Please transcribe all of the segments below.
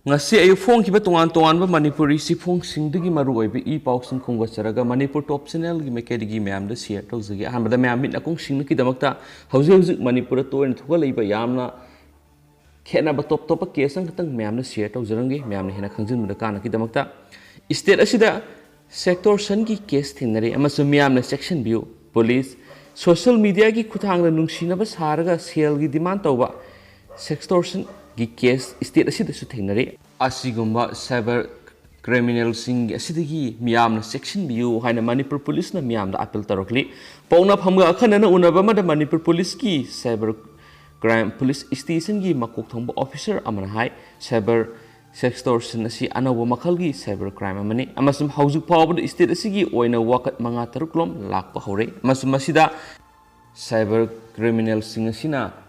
ngasi ayu phone ki ba tongan ba manipuri si phone sing digi maru oi bi e pau sing khong charaga manipur top channel gi mekedi gi ma'am da share tau zagi han da ma'am mit akong sing ki damakta hauji hauji manipur to en thuga leiba yamna khena ba top top case ang tang ma'am na share tau jarangi ma'am ne hena khangjin da kana ki damakta state asida sector san ki case thinare amasu ma'am na section view police social media ki khuthang na nungsina ba saraga sale gi demand tau ba sextortion gi case state asida su thinare asigumba cyber criminal sing asidagi miyamna section view haina manipur police na miyamda appeal tarokli pauna phamga akhana na unaba ma da manipur police ki cyber crime police station gi makok thongba officer amana hai cyber sextortion asi anawa makhal gi cyber crime amani amasum haujuk pawba state asigi oina wakat manga taruklom lakpa hore amasum masida cyber criminal sing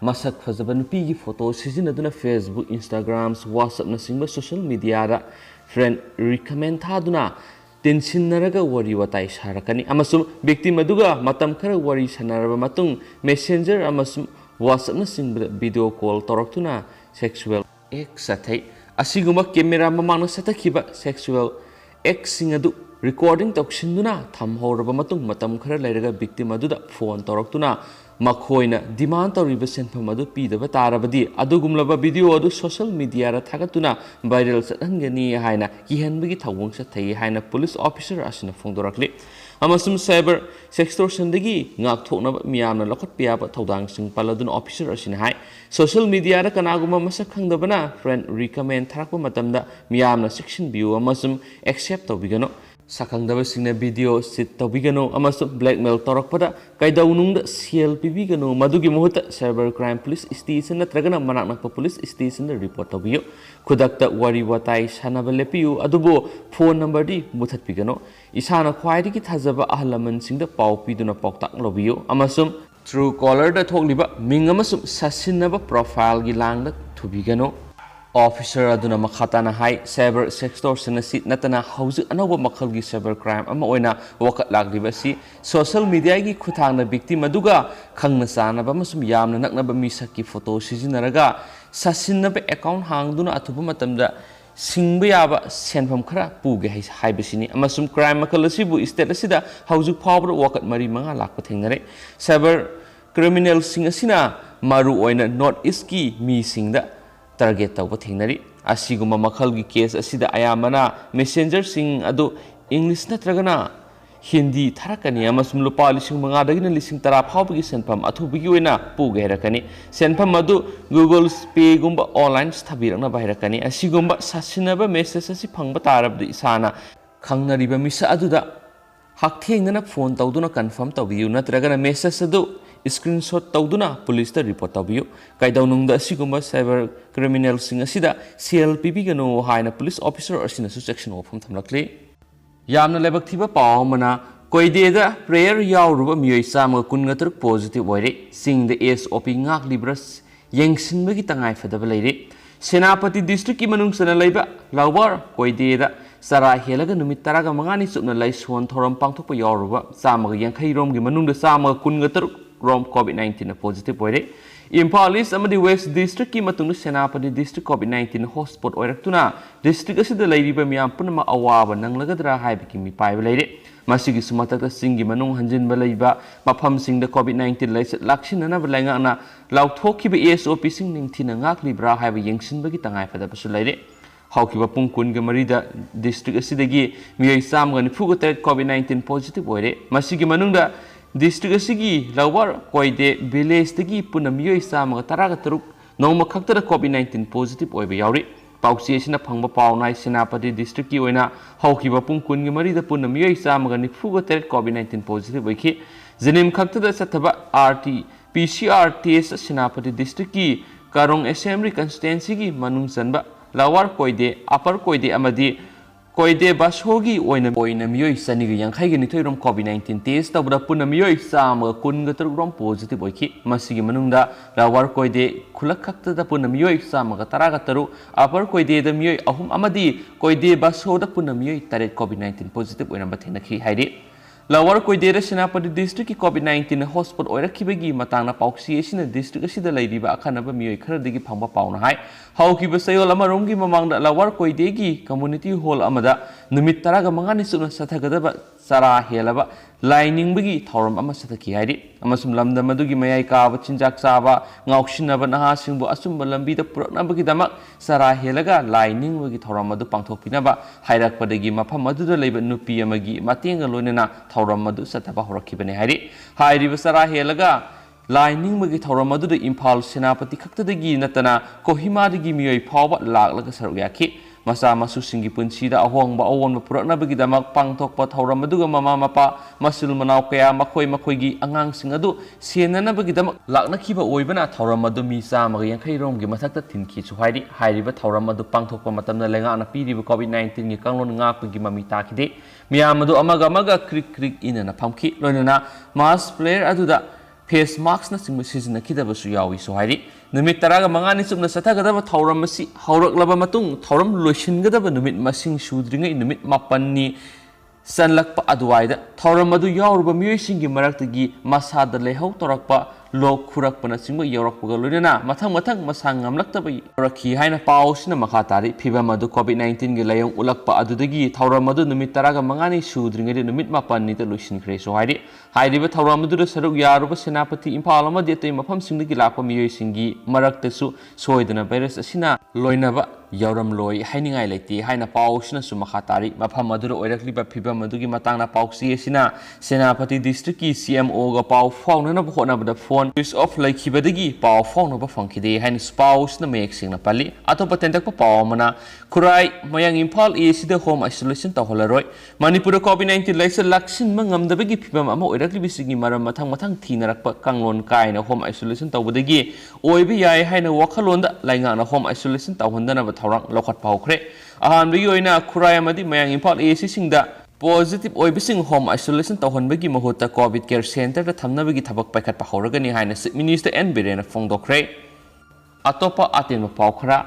masak fazaba nupi gi photo sijinaduna Facebook Instagram WhatsApp na singba social media da friend recommend thaduna tension naraga wari watai sarakani amasum victim aduga matam khara wari sanaraba matung messenger amasum WhatsApp na singba video call toroktuna sexual act sathai asiguma camera mamang satakhiba sexual act singadu recording tokshinduna thamhoraba matung matam khara leiraga victim aduda phone toroktuna makhoina demand tawriba senpham adu pidaba tarabadi adugumlaba video adu social media ra thagatuna viral sathangani haina kihanbagi thawung sathai haina police officer asina phongdorakli amasum cyber sextortion dagi ngak thokna miyamna lokhat piaba thodang sing paladun officer asina hai social media ra kanaguma masak khangdabana friend recommend tharakpa matamda miyamna section view amasum accept tawbigano sakangdaba singna video sit tawbigano amasum blackmail torakpada kaidaunungda sel pibigano madugi muhuta cyber crime police station natragana manaknakpa police station da report tawbiyo khudakta wari watai sanaba lepiyu adubo phone number di muthat pigano isana khwaidi ki thajaba ahlaman singda pau piduna poktak lobiyo amasum true caller da thokliba ming amasum sasinaba profile gi langda thubigano officer aduna makhatana hai cyber sextortion asi natana hauju anoba makhal gi cyber crime ama oina wakat lagriba si social media gi khuthangna victim aduga khangna sana ba masum yamna nakna ba misaki photo sijinaraga sasinna ba account hangduna athuba matamda singba yaba senfam khara puge haibasini amasum crime makal asibu state asida hauju phawbra wakat mari manga lakpa thengnare cyber criminal sing asina maru oina north east ki mi singda target tawba thingnari asiguma makhal gi case asida ayamana messenger sing adu english natragana hindi tharakani amasum lupa lising manga dagina lising tara phawbagi senpham athubigi oina puge herakani senpham adu google pay gumba online sthabirana bairakani asigumba sasinaba message asi phangba tarabdi isana khangnariba misa aduda hakthengna phone tawduna confirm tawbiyu natragana message adu screenshot tawduna police ta report tawbiyu kaidaunungda asigumba cyber criminal sing asida CLPB gano haina police officer asina su section of thamlakli yamna lebak thiba pawmana koide da prayer yawruba miyoi sama kungatur positive oire sing the SOP ngak libras yengsinbagi tangai fadaba leire senapati district ki manung sana leiba lawar koide da sara helaga numit taraga mangani supna lai son thoram pangthokpa yawruba sama yankhai rom gi manung da sama kungatur rom COVID-19 positive oire Imphal East amadi West District ki matungna Senapati District COVID-19 hotspot oiraktuna district asida leiriba miyam punama awaba nanglagadra haibiki mi paiba leire masigi sumatata singi manung hanjinba leiba mafam singda COVID-19 laisat laksinana balangana lauthokiba SOP sing ningthina ngaklibra haiba yengsinbagi tangai fadabasu leire haukiba pungkun ga marida district asidagi miyai samga nifuga tet COVID-19 positive oire masigi manungda district asigi lawar koide village tagi puna miyoi sama taraga taruk nongma khaktara COVID-19 positive oiba yauri pausi asina phangba pawnai Senapati district ki oina haukiba pungkun gi marida puna miyoi sama ga nifuga tet COVID-19 positive oikhi jenim khaktada sathaba RT PCR test Senapati district ki Karong Assembly constituency gi manung sanba lawar koide upper koide amadi koide basogi oina miyoi saniga yankhai gi nithoi rom COVID-19 test tabra puna miyoi sama kun ga rom positive oikhi masigi manungda lawar koide khulak khakta da puna miyoi sama ga tara ga taru upper koide da miyoi ahum amadi koide baso da puna miyoi tare COVID-19 positive oina bathena khi hairi Lower Koidera Senapati District COVID-19 Hospital or Kibagi Matana Pauxi District Sida Lady Bakanaba Mioka Digi Pamba Pauna High. How Kibasayo Lamarongi among the Lower Koidegi Community Hall Amada, Numitaraga Manganisuna Satagadaba Sarah Helaba, Lining Bigi, Torum Amasataki Hadi, Amasum Lamda Madugi Mayaka, Chinjak Saba, Ngaukshinaba Nahasimbo Asumba Lambida Pronabagidama, Sarah Helaga, Lining Wigi Toramadu Pantopinaba, Hairak Padagi Mapa Madu Labor Nupi Amagi, Matinga Lunina, Toramadu Sataba Horakibane Hadi, Haidi Sarah Helaga. Lining Magi Toramadu the impulse Senapati Kaktagi Natana, Kohima the Gimio Power Lag like a Sargaki, Masama Susingi Punchida, Ahong Baon Purana Bagidama, Pangtok Toramadu, Mama Mapa, Masul Manaukea, Makoi Makoigi, Angang Singadu, Sienna Bagidam, Lagna Kiba Oibana, Toramadu Misa, Marian Kairom, Gimatata Tinki to Heidi, Heidi, Toramadu Pangtok Matana Lenga, Pidi COVID-19, Yakangon Ngak, Gimamitakide, Miamadu Amagamaga, Creek in and a pumpkin, Lonana, Mass player Aduda. Face marks na season na kita basu yawi so hari numit taraga mangani sub na sata gada ba thauram masi haurak laba matung thauram loishin gada ba numit masing shudringa numit mapan ni sanlakpa aduaida thauram madu yaurba miyoi maraktagi masada lehau torakpa lok khurakpana singba yaurakpaga loinana mathang masang ngamlaktaba rakhi haina pausina makhatari phiba madu COVID-19 ge layong ulakpa adudagi thauram madu numit taraga mangani shudringa de numit mapan ni ta loishin khre so hari hairiba thauram madu saruk yaruba senapati impal amadi atei mafam singdagi lakpa miyoi singi maraktasu soidana virus asina loinaba yauram loi hainingai leiti haina pausina su makhatari mafam madu oirakliba phiba madugi matangna pausi asina senapati district ki CMO ga pau faunana bhona bada phone use of laikhibadagi pau fauna ba fangkide haina spouse na mek singna pali atopa tendak pa pau mana kurai mayang impal e sida home isolation ta holaroi manipur COVID-19 laisa laksin mangamdabagi phibam ama oirakli bisigi maram mathang thinarakpa kanglon kaina home isolation tawbadagi oibi yai haina wakhalonda lainga na home isolation tawhandana ba thorang lokhat paukhre ahan bigi oina kurai amadi mayang impal e singda positive oibising home isolation tawhanbagi mahuta COVID care center da thamnabagi thabak paikhat pa horagani haina minister N Birena fongdokre atopa aten paukra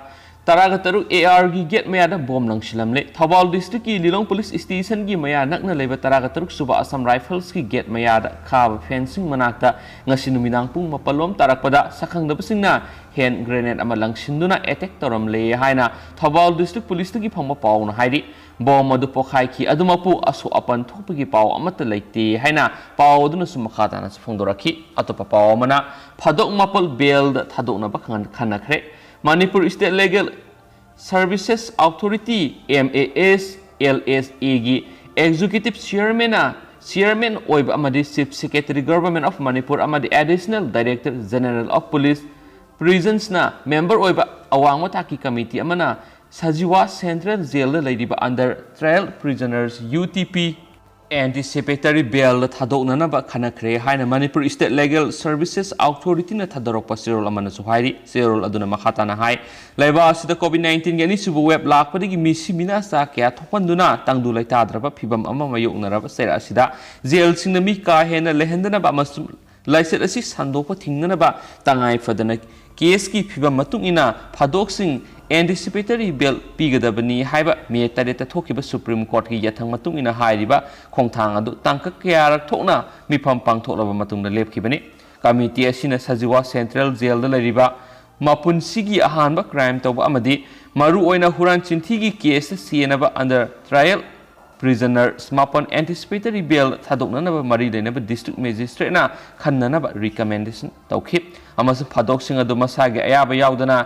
Taraga taruk AR gi get maya da bom lang shilamle Thawal district ki Lilong police station gi maya nakna leba taraga taruk suba Assam rifles ki get maya da khab fencing manakta ngasi numinang pung mapalom tarakpada sakhang da pasingna hand grenade ama lang shinduna attack toram le haina Thawal district police ki phangma paw na haidi bom adu pokhai ki adumapu asu apan thopagi paw amata leite haina paw duna sumakhata na phongdoraki atopa paw mana phadok mapal bail da thadokna bakhan khanakre Manipur State Legal Services Authority MAS LSA gi Executive Chairman Oib Amadi Chief Secretary Government of Manipur Amadi Additional Director General of Police Prisons na member Oiba Awang Mataki Committee amana Sajiwa Central Jail Ladiba under Trial Prisoners UTP Anticipatory bail thadokna ba khanakre haina Manipur State Legal Services Authority na thadorokpa serol amana suhairi serol aduna makhata na hai laiba sida COVID-19 gani subu web lakpadigi misimina sa kya thopanduna tangdu laita draba phibam ama mayokna raba sera sida jail singna mi ka hena lehendana ba masum laiset asi sandopa thingna ba tangai fadana case ki phibam matung ina phadok sing anticipatory bail pigadabani haiba me tareta thokiba Supreme Court ki yathang matung ina hairiba khongthang adu tangka kyarak thokna mifam pangthoklaba matungda lepkhibani committee asina Sajiwa Central Jail da lariba mapun sigi ahanba crime tawba amadi maru oina huran chinthi gi case sienaba under trial prisoner smapon anticipatory bail thadokna ba mari lenaba district magistrate na khannana ba recommendation tawkhip amasu phadok sing adu masagi ayaba yaudana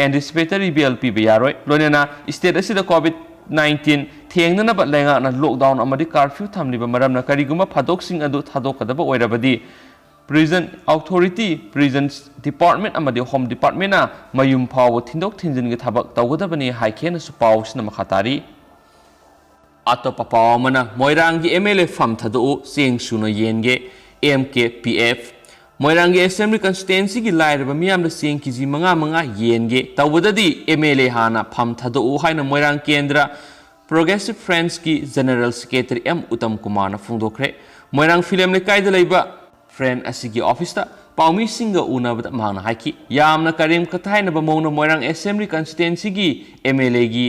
anticipatory bail piba yaroi lonena state asida COVID-19 thengna ba lenga na lockdown amadi curfew thamliba maramna kariguma phadok sing adu thadokadaba oirabadi prison authority prisons department amadi home department na mayum phaw thindok thinjin gi thabak tawgadabani haikena su pawsna makhatari atopa pawmana moirangi MLA fam thadu sing suno yenge MKPF Moirangi Assembly Constituency ki lairaba miyam da sing kiji manga yenge tawbadadi MLA hana pham thadu haina Moirang Kendra Progressive Friends ki General Secretary M Uttam Kumar na phongdokre Moirang film le kaida leiba friend asigi office ta paumi singa unabada mangna haiki yamna karim kathaina ba mongna Moirang Assembly Constituency ki MLA gi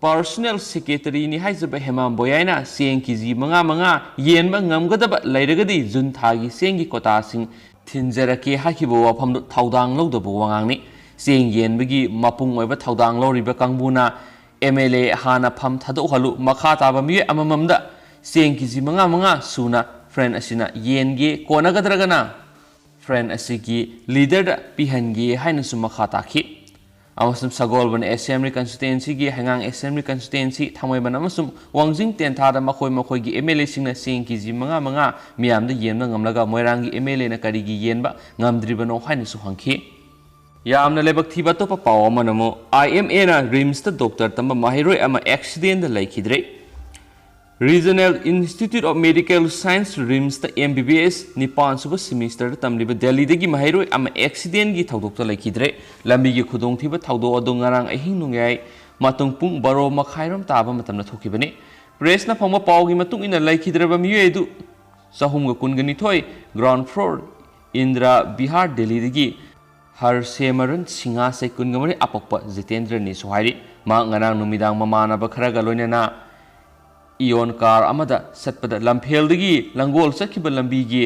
personal secretary नि हाइजब Hemam बोयाना Seng KG मंगा मंगा येनबा ngamgadaba lairagadi jun thagi sengi kota sing thinjarake hakibo wafam thaudang lodabo wangangni seng yenbagi mapung oiba thaudang loriba kangbuna MLA hana pham thado halu makha taba mi amamamda seng keji manga manga suna friend asina yenge kona gadragana friend asigi leader da pihangi haina su makha takhi amasum sagol ban assembly constituency gi hangang assembly constituency thamoi ban amasum wangjing ten thada makhoi makhoi gi MLA singna seng keji manga manga miam da yenna ngamlaga moirang gi MLA na kari gi yenba ngamdribano haina su hangki यामना लेबक थीबा तो पाव मनमो IMA ना RIMS ता doctor तंबा माहिरोय अमा एक्सीडेंट दा लाइखिद्रे regional institute of medical science RIMS ता MBBS निपान सुब सेमेस्टर तमलिबा दिल्ली दगी माहिरोय अमा एक्सीडेंट गी थौदोक ता लाइखिद्रे लंबी गी खुदोंग थीबा थौदो अदो ngarang अहिंग नुंगाय मातुंग पुंग बारो मखाइरम ताबा मतमना थोकिबने प्रेस ना फंगबा पाव गी मतुंग इन लाइखिद्रेबा मियेदु सहुम ग कुनगनि थोय ग्राउंड फ्लोर इंदिरा बिहार दिल्ली दगी हर सेमरन सिंगा से कुनगमरी अपक्प जितेंद्र नि सोहारी मा ngarang numidang mamana ba khara ga loinana इवन कार अमदा सत्पद लंफेल दगी लंगोल सखिबा लंबी गी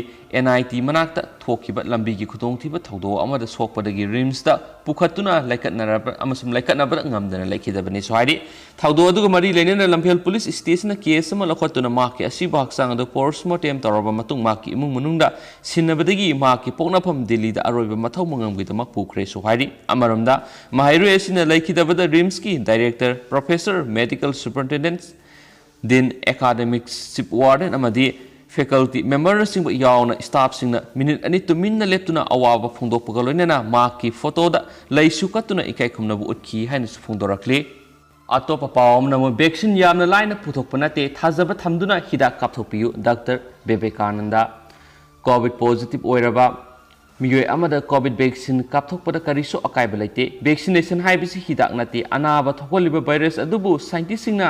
NIT मनाक्ता थोखिबा लंबी गी खुदोंग थिबा थौदो अमदा सोकपदगी रिम्स ता पुखतुना लाइकतनरब अमसम लाइकतनबा ngamdana लाइखिदबनि सोहारी थौदो अदुग मरी लेनेना लंफेल पुलिस स्टेशन केस अमा लखतुना माके असिबा हक्सांग अदो पोस्टमार्टम तौरबा मतुंग माकी इमुंग मनुंगदा सिनबदगी माकी पोकनाफम दिल्ली दा अरोइबा मथौ मंगमगी तमक पुखरे सोहारी अमरमदा माहिरु एसिना लाइखिदबदा रिम्स की director professor medical superintendent dean academic chief warden अमदी फैकल्टी मेंबर सिंग यावना स्टाफ सिंग मिनिट अनि तुमिन लेप्तुना अवाब फोंदोकपगा लोइनेना माकी फोटोदा लैसु कतुना इकाय खुमनबु उतखि हाइन फोंदोरक्ले अतोप पावम नमो वैक्सीन यामना लाइन पुथोकपनाते थाजब थमदुना हिदाक कापथोपियु डॉक्टर विवेकानंदा कोविड पॉजिटिव ओइरबा मियोय अमदा कोविड वैक्सीन कापथोकपदा करिसो अकायब लैते वैक्सीनेशन हाइबिसि हिदाक नाते अनाबा थोकलिबा वायरस अदुबु साइंटिस्ट सिंगना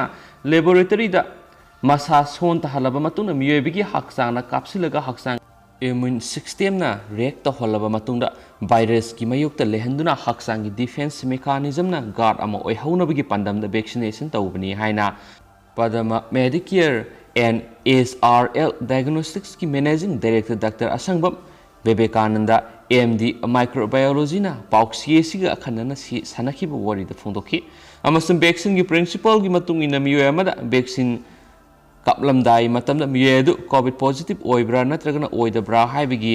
लेबोरेटरी दा मसा सोन तहलबा मतुंगना मियोयबिगी हक्सांगना कापसिलगा हक्सांग इम्यून सिस्टम ना रेक तहलबा मतुंगदा वायरस की मयुक्ता लेहंदुना हक्सांगी डिफेंस मेकानिज्म ना गार्ड अमा ओइहौनबगी पंदमदा वैक्सीनेशन तौबनी हाइना पदमा मेडिकेयर एंड SRL डायग्नोस्टिक्स की managing director doctor Asangbam Vivekananda MD microbiology ना पाउक्सीएसिगा अखनना सनखिबा वरिदा फोंदोखि अमसम वैक्सीन की प्रिंसिपल की मतुंग इन मियोय अमदा वैक्सीन कापलमदाई मतमदा मियोयदु कोविड पॉजिटिव ओइब्रा नत्रगना ओइदब्रा हाइबिगी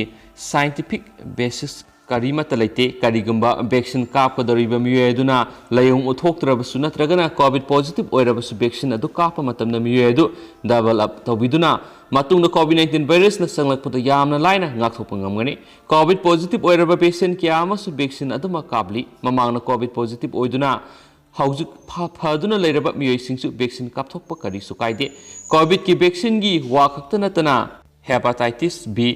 साइंटिफिक बेसिस करीमत लैते करीगुंबा वैक्सीन कापकदरिबा मियोयदुना लयोंग उथोक्त्रबसु नत्रगना कोविड पॉजिटिव ओइरबसु वैक्सीन अदु कापा मतमदा मियोयदु डबल अप तौबिदुना मतुंगदा कोविड-19 वायरस न संगलकपदा यामना लाइना ngakthopa ngamgani कोविड पॉजिटिव ओइरबा पेशेंट किया अमसु वैक्सीन अदुमा काबली ममांगना कोविड पॉजिटिव ओइदुना हौजुक फादुना लेरबा मियोयसिंगसु वैक्सीन कापथोकपा करिसु कायदे कोविड की वैक्सीन की वाखक्ता नतना हेपाटाइटिस बी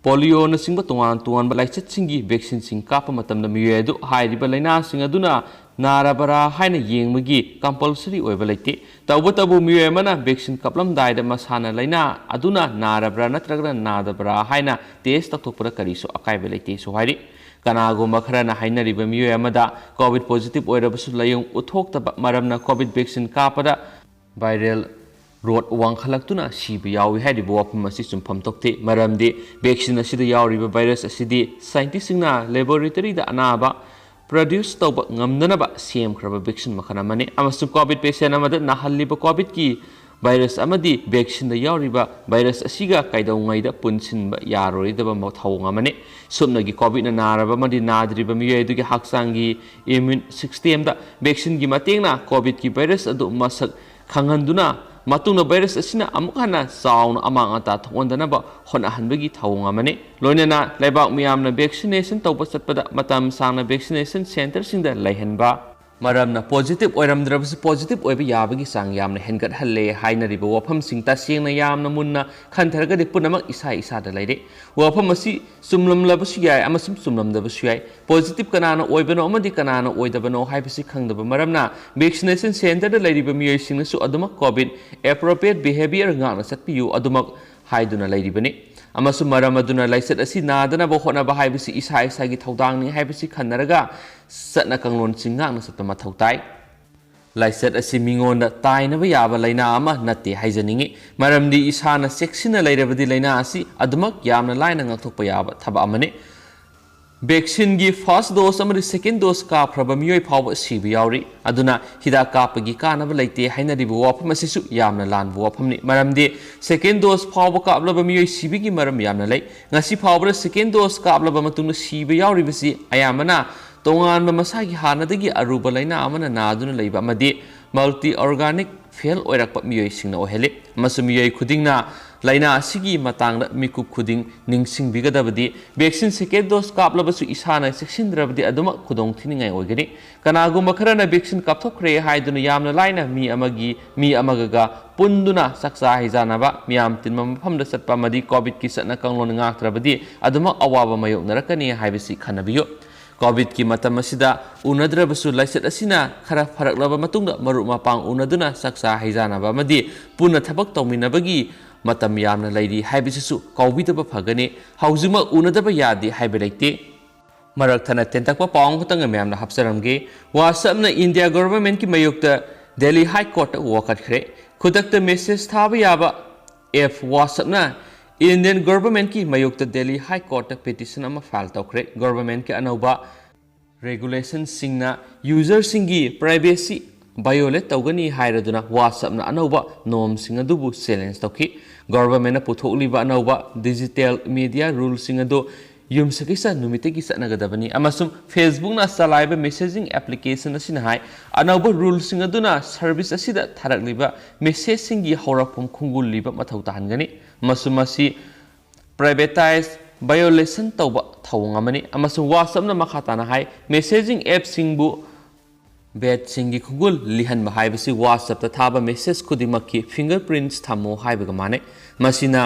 पोलियो न सिंग तोंगान तोंगान लाइचत सिंगी वैक्सीन सिंग कापा मतमदा मियोयदु हाइरिबा लाइना सिंग अदुना नाराबरा हाइना येंगमगी कंपल्सरी ओइबा लैते तौबतबु मियोय मना वैक्सीन कापलमदायदा मसाना लाइना अदुना नाराबरा नत्रगना नादबरा हाइना टेस्ट तकथोकपदा करिसु अकायबा लैते सो हाइरि कनागुम्बा खरना हाइनरिबा मियोय अमदा कोविड पॉजिटिव ओइरबसु लयोंग उथोक्तबा मरमना कोविड वैक्सीन कापदा वायरल रोड वांखलक्तुना सिबा यावी हाइरिबा वफम असि चुमफम तोक्ते मरमदि वैक्सीन असिदा यावरिबा वायरस असिदि साइंटिस्ट सिंगना लेबोरेटरी दा अनाबा प्रोड्यूस तौब ngamdanaba semkhraba vaccine makhana mane amasum covid patient amada nahaliba covid ki virus amadi vaccine da yauriba virus asiga kaidongai da punsinba yaroidaba mathawng amane sumnagi covid na naraba madi nadriba miyedu gi haksangi immune system da vaccine gi matengna covid ki virus adu masak khanganduna matungna virus asina amukhana sauna amang ata thondanaba honahanbagi thawng amane loinana laibak miyamna vaccination tawba satpada matam sangna vaccination center singda laihanba maramna positive oiramdrabs positive oiba yabagi sang yamna hengat halle hainariba wafam singta sengna yamna munna khantharga de punamak isa isa da laire wafam asi sumlam labasu yai amasum sumlam dabasu yai positive kanana oibano amadi kanana oidabano haibasi khangdaba maramna vaccination center da lairiba miyoi singna su aduma covid appropriate behavior ngana satpiyu aduma haiduna lairibane amasu maram aduna laisat asi nadana bo hona ba haibasi isa isa gi thodang ni haibasi khanaraga satna kanglon singang na satma thautai lysate असी मिंगोंदा ताइनबा याबा लाइना अमा नत्ते हाइजनिंगी मरमदी इसाना चेक्सिना लैरबदी लाइना असी अदमक यामना लाइना ngakthokpa yaba thaba amane vaccine की first dose अमरी second dose काफ्रब मियोय फाव सिबि यावरी अदुना हिदा कापगी कानब लैते हाइनरिबो वाफम असिसु यामना लानबो वाफमनि मरमदि सेकेंड डोज फाव कापलब मियोय सिबिगी मरम यामना लै ngasi फावब्र सेकेंड डोज कापलब मतुंग सिबि यावरिबसि अयामना तोंगान मसागी हानदगी अरुब लैना अमना नादुना लैबा मदि मल्टी ऑर्गेनिक फेल ओइरकप मियोय सिंगना ओहेले मसु मियोय खुदिंगना लाइना असिगी मतंगदा मिकुप खुदिंग निंगसिंग बिगदबदी वैक्सीन सेकेंड डोज कापलबसु इसाना सेक्सिंद्रबदी अदुम खुदोंग थिनिंगाय ओइगनी कनागुम खरना वैक्सीन कापथोखरे हाइदुना यामना लाइना मी अमगगा पुंदुना सक्सा हिजानाबा मियाम तिनम मफमदा चटपा मदि कोविड की सटना कंगलोन ngaktrabadi अदुम अवाबा मयोगनरकनी हाइबसि खनबियो कोविड की मतम असिदा उनद्रबसु लाइसेट असिना खरा फरकलबा मतुंगदा मरु मपांग उनदुना सक्सा हिजानाबा मदि पुना थबक तौमिनबगी मतम यामना लैरी हाइबसिसु कौबिदब फगने हौजिमा उनदब यादि हाइबे लैते मरकथना तेंतकपा पांग खतंग म्यामना हपसरमगे वासबना इंडिया गवर्नमेंट की मयुक्त दिल्ली हाई कोर्ट वखतखरे खुदकत मेसेज थाबा याबा एफ वासबना इंडियन गवर्नमेंट की मयुक्त दिल्ली हाई कोर्ट पिटिशन अमा फाइल तौखरे गवर्नमेंट के अनौबा रेगुलेशन सिंगना यूजर सिंगी प्राइवेसी बायोलेट तौगनी हाइरदुना वाट्सएपना अनौबा नॉर्म सिंग अदुबु चैलेंज तौखि गवर्नमेंट पुथोकलिबा अनौबा डिजिटल मीडिया रूल सिंग अदु युमसकिसा नुमितेगी सनगदबनी अमसुम फेसबुक ना चलाइबा मेसेजिंग एप्लीकेशन असिना हाय अनौबा रूल सिंग अदुना सर्विस असिदा थारकलिबा मेसेज सिंगी हौरकफम खुंगुलिबा मथौ ताहनगनी मसुमसी प्राइवेटाइज बायोलेशन तौबा थौंगमनी अमसुम वाट्सएपना मखाताना हाय मेसेजिंग ऐप सिंगबु बेट सिंगी खुगुल लिहन हाइबसी व्हाट्सएप थाबा मेसेज खुदिमक्की फिंगरप्रिंट्स थमो हाइबगा माने मसिना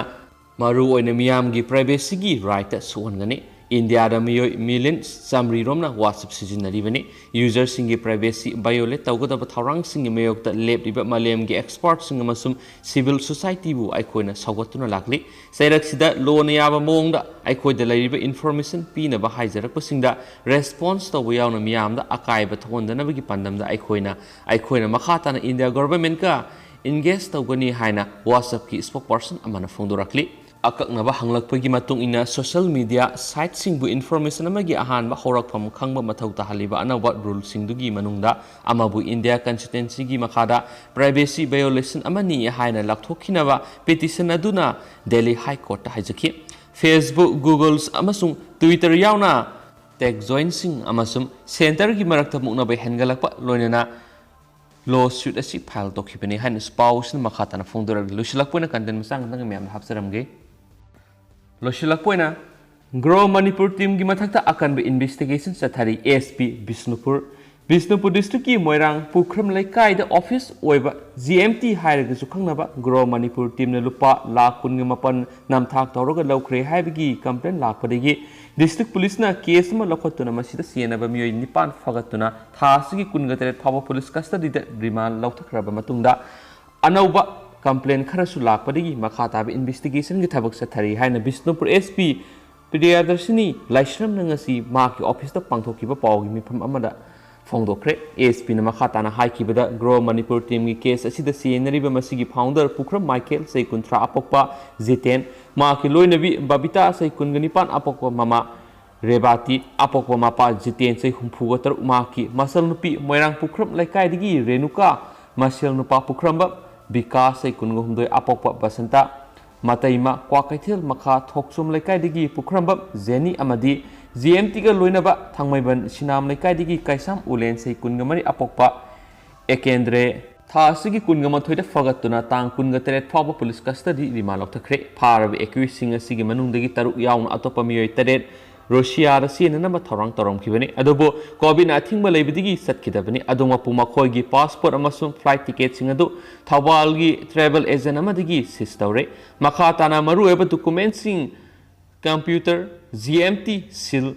मरु ओइना मियामगी प्राइवेसीगी राइट सुहनगनी इंडिया मियोय मिलियन चामरी रोमना व्हाट्सएप सिजिनरिबनी यूजर सिंगी प्राइवेसी बायोलेट तौगदब थौरांग सिंगी मयोक्ता लेपलिबा मालेमगी एक्सपर्ट सिंग मसुम सिविल सोसाइटी बु आइखोइना सौगतुना लाकली सैरक्सिदा लोन याबा मोंगदा आइखोइदा लैरिबा इन्फॉर्मेशन पीनबा हाइजरकपसिंगदा रेस्पॉन्स तौबा यावना मियामदा अकाइबा थोंदनबगी पंदमदा आइखोइना मखाताना इंडिया गवर्नमेंट का इंगेज तौगनी हाइना व्हाट्सएप की स्पोकपर्सन अमना फोंदोरकली अकक्नबा हंगलकपगी मतुंग इना सोशल मीडिया साइट सिंगबु इन्फॉर्मेशन अमगी अहानबा हौरकफम खंगबा मथौ ताहलिबा अनौबा रूल सिंगदुगी मनुंगदा अमाबु इंडिया कंस्टिट्यूएंसी मखादा प्राइवेसी वायोलेशन अमनी हाइना लाथोखिनबा पिटिशन अदुना दिल्ली हाई कोर्ट हाइजखि फेसबुक गूगल्स अमसुंग ट्विटर यावना टेक जॉइंसिंग अमसुम सेंटर की मरक्ता मुकनबा हेनगलकपा लोइनना लॉ सूट असी फाइल तौखिबने हाइना स्पाउसन मखाताना फोंदोरग लुसिलकपोइना कंटेंट मसांग नंग म्याम हापसरमगे लोशिलकपोइना ग्रो मणिपुर टीम की मथक्ता अकनब इन्वेस्टिगेशन चथारी एसपी बिष्णुपुर डिस्ट्रिक्ट की मोइरांग पुख्रम लेकाइद ऑफिस ओइबा जीएमटी हाइरगसु खंगनबा ग्रो मणिपुर टीम ने लुपा लाख कुन मपन नामथाक तौरग लौख्रे हाइबगी कंप्लेन लाखपदगी डिस्ट्रिक्ट पुलिस ना केस म लखतुना मसिदा सियनबा मियोय निपान फगतुना थासगी कुनगतरे फाबा पुलिस कस्टडी रिमांड लौथखरबा मतुंगदा अनौबा कंप्लेन खरसु लाखपदगी मखाताब इन्वेस्टिगेशन की थबक सथरी हाइना बिष्णुपुर एसपी प्रियदर्शिनी लाइश्रम नंगसी माकी ऑफिस ता पांथोखिबा पावगी मिफम अमदा फोंदोखरे एसपी न मखाताना हाइकिबदा ग्रो मणिपुर टीम की केस असिदा सियनरिबा मसिगी फाउंडर पुख्रम माइकेल से कुंत्रा अपोकपा जितेन माकी लोइनबी बबिता से कुनगनिपान अपोकपा मामा रेबाती अपोकपा मापा जितेन से हुमफुगतर माकी मसल नुपी मोइरांग पुख्रम लेकाइदगी रेणुका मसल नुपा पुख्रम विकास से कुनगुमदोय अपोकपा बसंता मतैमा क्वाकैथेल मखा थोकसुम लेकाइदगी पुख्रमबम जेनी अमदी जीएमटी का लोइनबा थांगमैबन सिनाम लेकाइदगी कैसाम उलेन से कुनगमरी अपोकपा एकेंद्रे थासिगी कुनगमथोइदा फगतुना तांग कुनगतरेट फावबा पुलिस कस्टडी रिमांड लौथखरे फारब एक्यूसिंग असिगी मनुंगदगी तरुक यावना अतोपा मियोय तरेट रोशिया रसीननबा थौरांग तौरमखिबने अदोबो कोविड अथिंगबा लेबदिगी सत्खिदबने अदोमपु मखोयगी पासपोर्ट अमसुंग फ्लाइट टिकेट सिंग अदु थौबालगी ट्रैवल एजेंट अमदगी सिज तौरे मखाताना मरुएबा डॉक्यूमेंट सिंग computer GMT seal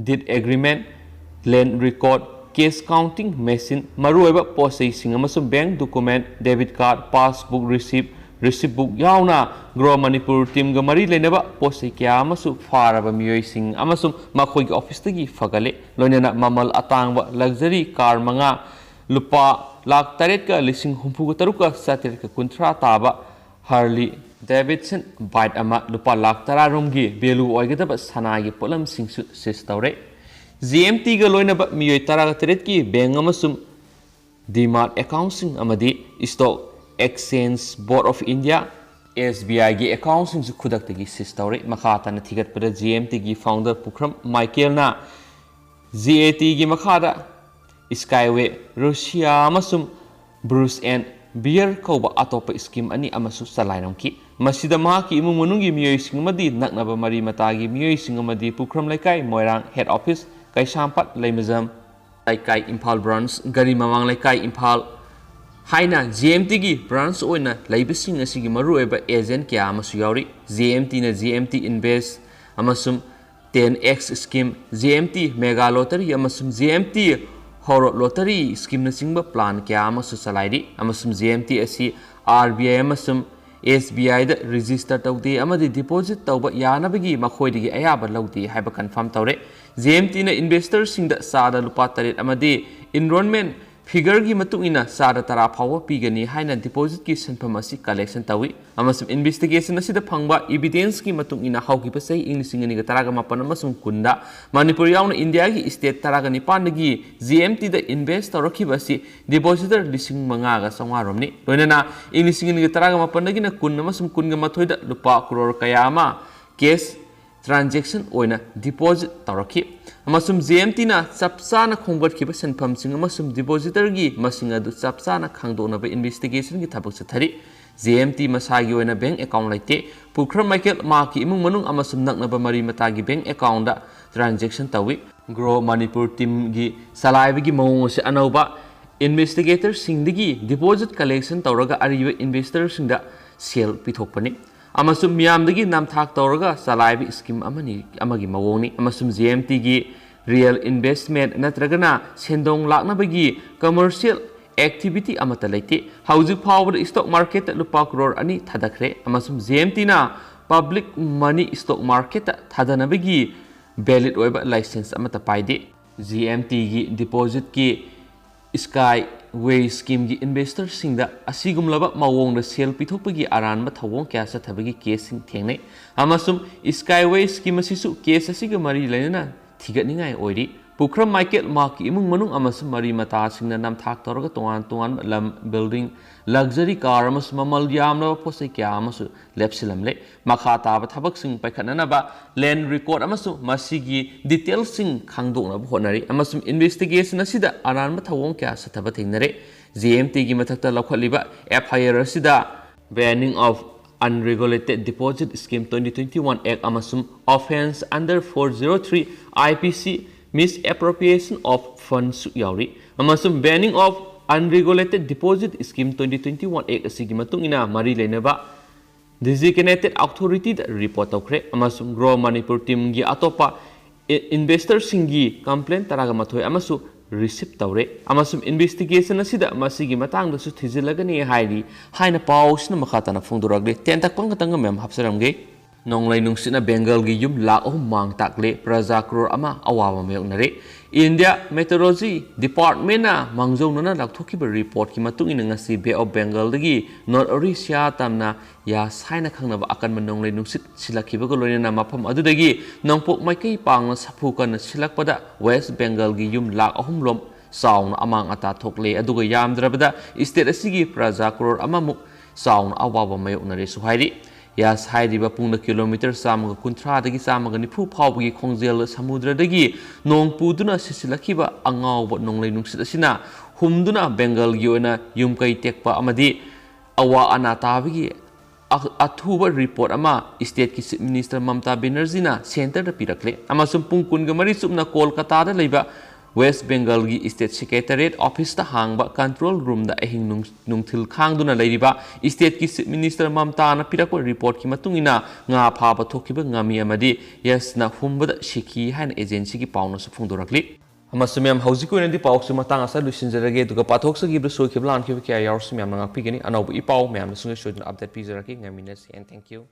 deed agreement land record case counting machine मरुएबा पोसई सिंग अमसुंग bank document debit card passbook receipt book यावना ग्रो मणिपुर टीम ग मरी लेनबा पोसई क्या अमसु फारब मियोय सिंग अमसुंग मखोयगी ऑफिस तगी फगले लोइनना ममल अतांगबा लग्जरी कार मंगा लुपा 1,7,33,930 ताबा हार्ली डेविडसन बाइट लुपा 10,00,000 रोमगी बेलू ओइगदब सनागी पोलम सिंसु सिस तौरे GMT गा लोइनब मियोय 13 की बैंक अमसुम डीमार्ट अकाउंट अमदी stock exchange board of India SBI की अकाउंट खुदक्तगी सिस तौरे मखाताना थिगतपद GMT की फाउंडर पुखरम माइकेलना GAT की मखादा स्काईवे रशिया अमसुम ब्रूस एंड बियर कौब अतोप स्कीम अनि अमसु चलाइरमकी मसिदा माकी इमुंग मनुंगी मियोयसिंग अमदी नकनब मरी मतागी मियोयसिंग अमदी पुखरम लेकाई मोइरांग हेड ऑफिस कैसामपत लेमजम लेकाई इम्फाल ब्रांच गरी मवांग लेकाई इम्फाल हाइना GMT की ब्रांच ओइना लेबिसिंग असिगी मरुएबा एजेंट क्या अमसु यावरी GMT ना GMT इन्वेस्ट अमसुम 10x scheme GMT mega lottery अमसुम GMT हॉरो लॉटरी स्कीम न सिंग प्लान क्या अमसु चलाइरी अमसुम GMT असी RBI अमसुम SBI द रजिस्टर तौदे अमदि डिपॉजिट तौब यानबगी मखोइदगी अयाब लौदे हाइब कन्फर्म तौरे GMT न इन्वेस्टर सिंग द सादा लुपा 3 अमदि इनरोलमेंट फिगर की मतुंगिना सादा 10 फाव पीगनी हाइना डिपॉजिट की सनफम असी कलेक्शन तौई अमसुम इन्वेस्टिगेशन असिदा फंगबा एविडेंस की मतुंगिना हाउकी सही इंग्लिशिंग ग 13 अमसुम कुंदा मणिपुर याउन इंडिया की स्टेट 19 गी GMT द इन्वेस्ट तौरखिबसी डिपॉजिटर 5,500 रोमनी लोइनना इंग्लिशिंग ग 13 गिना कुन अमसुम कुन ग मथोइदा लुपा करोड़ कयामा केस ट्रांजेक्शन ओइना डिपॉजिट तौरखि अमसुम GMT ना चपचाना खोंगटखिबा सनफमसिंग अमसुम डिपॉजिटर की मसिंग अदु चपचाना खांगदोनबा इन्वेस्टिगेशन की थबक चथरी GMT मसागी ओइना बैंक अकाउंट लाइते पुखरम माइकेल माकी इमुंग मनुंग अमसुम नकनबा मरी मतागी बैंक अकाउंट दा ट्रांजेक्शन तवी ग्रो मणिपुर टीम की सलाइबगी मौंग से अनौबा इन्वेस्टिगेटर सिंगदगी डिपॉजिट कलेक्शन तौरगा अरिबा इन्वेस्टर सिंगदा सेल पिथोकपनी अमसुम मियामदगी नामथाक तौरगा चलाइबी स्कीम अमगी मवोंगनी अमसुम GMT की रियल इन्वेस्टमेंट नत्रगना सेंदोंग लाकनबगी कमर्शियल एक्टिविटी अमत लेते हौजिक फावद स्टॉक मार्केट लुपा करोड़ अनि थादखरे अमसुम GMT ना पब्लिक मनी स्टॉक मार्केट थादनबगी वैलिड ओइबा लाइसेंस अमत पाइदे GMT की डिपॉजिट की स्काई वे स्कीम की इन्वेस्टर सिंगदा असिगुमलबा मवोंग सेल पिथोपगी अरानब थवों क्या सथबगी केस थेंगने अमसुम स्काई वे स्कीम असिसु केस असिग मरी लेना थिगतनिंगाय ओइरी पुखरम माइकेल माकी इमुंग मनुंग अमसुम मरी मता सिंगना नामथाक तौरगा तोंगान लम बिल्डिंग लग्जरी कार अमसुम ममल यामनबा पोसै क्या अमसु लेप्सिलमले मखा ताब थबक सिंग पैखननबा लैंड रिकॉर्ड अमसु मसिगी डिटेल सिंग खांगदोनब होनरी अमसुम इन्वेस्टिगेशन असिदा अरानब थवों क्या सथब थेंगनरे GMT की मथक्ता लखलिबा FIR असिदा banning of Unregulated Deposit Scheme 2021 Act अमसुम offense under 403 IPC misappropriation of funds yauri amasum banning of unregulated deposit scheme 2021 act asigi matung ina mari lenaba designated authority da report tawkhre amasum grow manipur team gi atopa investor singi complaint taraga mathoi amasu receive tawre amasum investigation asida masigi matang da su thijilagani hairi haina pawsna makhatana phungduragle tentak pangkatanga mem hapsaramge नोंगलाई नुंगसिना बेंगल की युम लाख मांग ताकले प्रजा करोड़ अमा अवाबा मेयनरे इंडिया मेट्रोलॉजी डिपार्टमेंट ना मांगजौनना लाथोखिबा रिपोर्ट की मतुंग इन ngasi बे ऑफ बेंगल दगी नॉर्थ ओरिसा तमना या साइना खंगनबा अकन नोंगलाई नुंगसित सिलाखिबा लोइना मफम अदुदगी नोंपोक माइकई पांगना सफुकन सिलकपदा वेस्ट बेंगल की युम लाख अहुमलोम साउन अमांग अता थोकले अदुगा यामद्रबदा स्टेट असिगी प्रजा करोड़ अमामुक साउन अवाबा मेयनरे सुहाइरी यास हाइरिबा पुंग किलोमीटर 130 फावबगी खोंजेल समुद्रदगी नोंग पुदुना सिसिलखिबा अंगाव नोंगलै नुंगसित असिना हुमदुना बेंगल गी ओना युमकै टेकपा अमदी अवा अना ताबगी अथुबा रिपोर्ट अमा स्टेट की चीफ मिनिस्टर ममता बनर्जी ना सेंटर दा पिरकले अमासुम पुंग कुनगा मरी सुपना कोलकाता दा लेबा वेस्ट बेंगल की स्टेट सेक्रेटरीट ऑफिस दा हांगबा कंट्रोल रूम दा अहिंग नुंगथिल खांगदुना लेरिबा स्टेट की चीफ मिनिस्टर ममता ना पिरको रिपोर्ट की मतुंगिना nga फाबा थोखिबा ngami amadi yasna humbada shiki hain agency की पाउना सु फुंदोरकली अमसुम याम हौजिक ओइनदि पाउक्स मतंग असा लुसिनजरगे दुगा पाथोक्स गिब्र सोखिब लानखिब क्या यारसुम याम ngakpigani अनौब इ पाउ म्याम सुंग सोदन update पिजरके ngaminas and thank you